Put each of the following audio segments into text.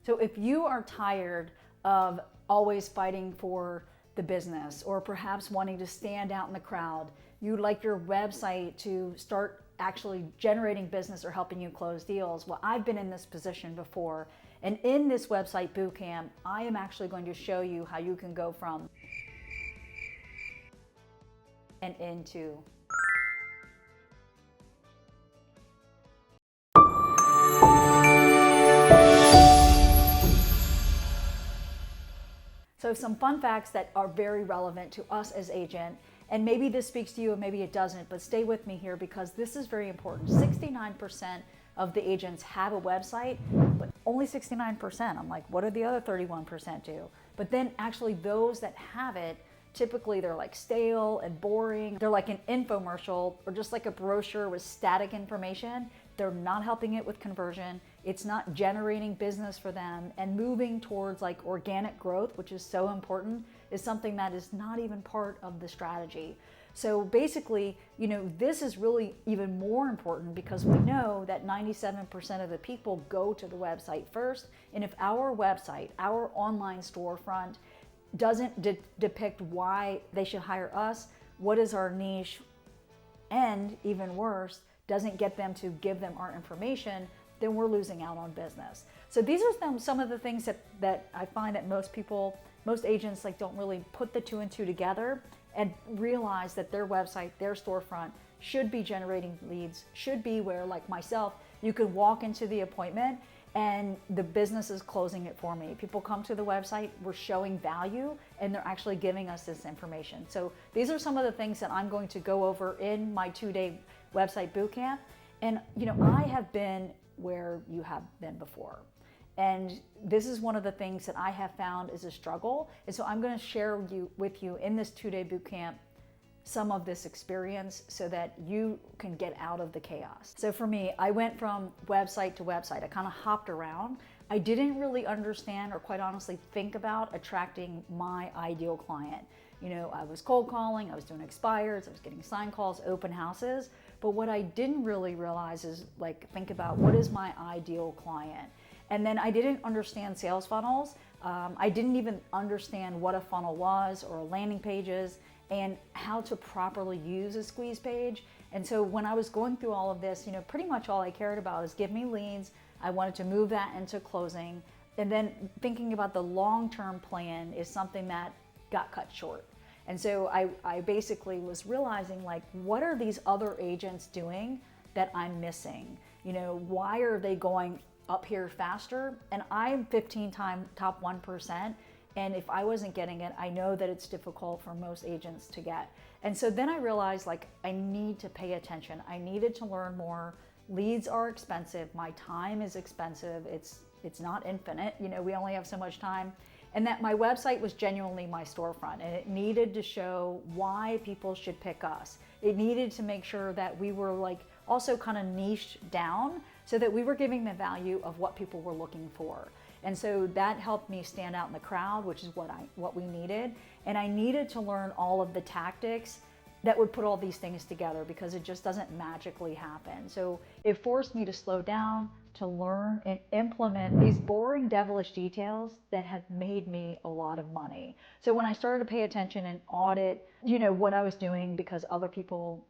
So if you are tired of always fighting for the business, or perhaps wanting to stand out in the crowd, you'd like your website to start actually generating business or helping you close deals. Well, I've been in this position before, and in this website bootcamp, I am actually going to show you how you can go from and into. So some fun facts that are very relevant to us as agent, and maybe this speaks to you and maybe it doesn't, but stay with me here because this is very important. 69% of the agents have a website, but only 69%. I'm like, what do the other 31% do? But then actually those that have it, typically they're like stale and boring. They're like an infomercial or just like a brochure with static information. They're not helping it with conversion. It's not generating business for them, and moving towards like organic growth, which is so important, is something that is not even part of the strategy. So basically, you know, this is really even more important because we know that 97% of the people go to the website first. And if our website, our online storefront doesn't depict why they should hire us, what is our niche, and even worse, doesn't get them to give them our information, then we're losing out on business. So these are some of the things that I find that most agents like don't really put the two and two together and realize that their website, their storefront should be generating leads, should be where, like myself, you could walk into the appointment and the business is closing it for me. People come to the website, we're showing value, and they're actually giving us this information. So these are some of the things that I'm going to go over in my 2-day website bootcamp. And you know, I have been where you have been before. And this is one of the things that I have found is a struggle. And so I'm going to share with you in this 2-day bootcamp some of this experience so that you can get out of the chaos. So for me, I went from website to website. I kind of hopped around. I didn't really understand or quite honestly think about attracting my ideal client. You know, I was cold calling, I was doing expireds, I was getting sign calls, open houses. But what I didn't really realize is like, think about what is my ideal client? And then I didn't understand sales funnels. I didn't even understand what a funnel was or landing pages and how to properly use a squeeze page. And so when I was going through all of this, you know, pretty much all I cared about is give me leads. I wanted to move that into closing. And then thinking about the long-term plan is something that got cut short. And so I basically was realizing, like, what are these other agents doing that I'm missing? You know, why are they going up here faster? And I'm 15-time top 1%. And if I wasn't getting it, I know that it's difficult for most agents to get. And so then I realized, like, I need to pay attention. I needed to learn more. Leads are expensive. My time is expensive. It's not infinite. You know, we only have so much time. And that my website was genuinely my storefront, and it needed to show why people should pick us. It needed to make sure that we were like also kind of niched down so that we were giving the value of what people were looking for. And so that helped me stand out in the crowd, which is what we needed. And I needed to learn all of the tactics that would put all these things together because it just doesn't magically happen. So it forced me to slow down, to learn and implement these boring, devilish details that have made me a lot of money. So when I started to pay attention and audit, you know, what I was doing because other people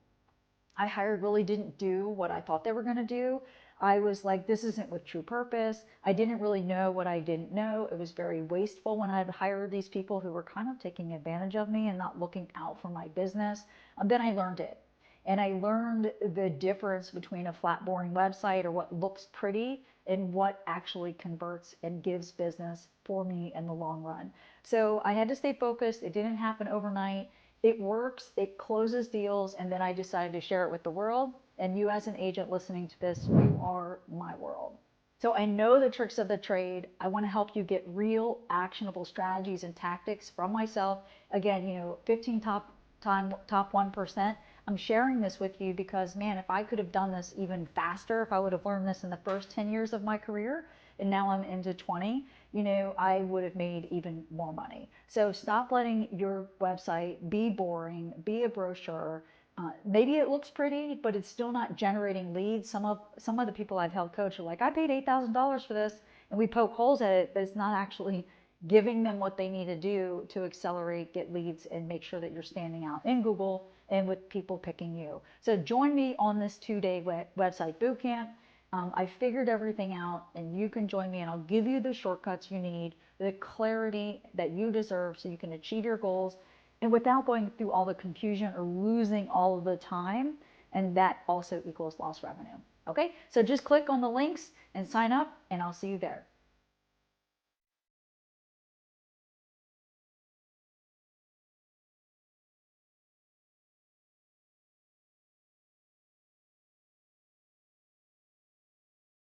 I hired really didn't do what I thought they were going to do, I was like, this isn't with true purpose. I didn't really know what I didn't know. It was very wasteful when I'd hired these people who were kind of taking advantage of me and not looking out for my business. Then I learned it. And I learned the difference between a flat, boring website or what looks pretty and what actually converts and gives business for me in the long run. So I had to stay focused. It didn't happen overnight. It works, it closes deals, and then I decided to share it with the world. And you as an agent listening to this, you are my world. So I know the tricks of the trade. I want to help you get real actionable strategies and tactics from myself. Again, you know, 15 top 1%. I'm sharing this with you because, man, if I could have done this even faster, if I would have learned this in the first 10 years of my career, and now I'm into 20, you know, I would have made even more money. So stop letting your website be boring, be a brochure. Maybe it looks pretty, but it's still not generating leads. Some of the people I've helped coach are like, I paid $8,000 for this, and we poke holes at it, but it's not actually giving them what they need to do to accelerate, get leads, and make sure that you're standing out in Google and with people picking you. So join me on this 2-day website bootcamp. I figured everything out, and you can join me, and I'll give you the shortcuts you need, the clarity that you deserve so you can achieve your goals, and without going through all the confusion or losing all of the time, and that also equals lost revenue. Okay, so just click on the links and sign up, and I'll see you there.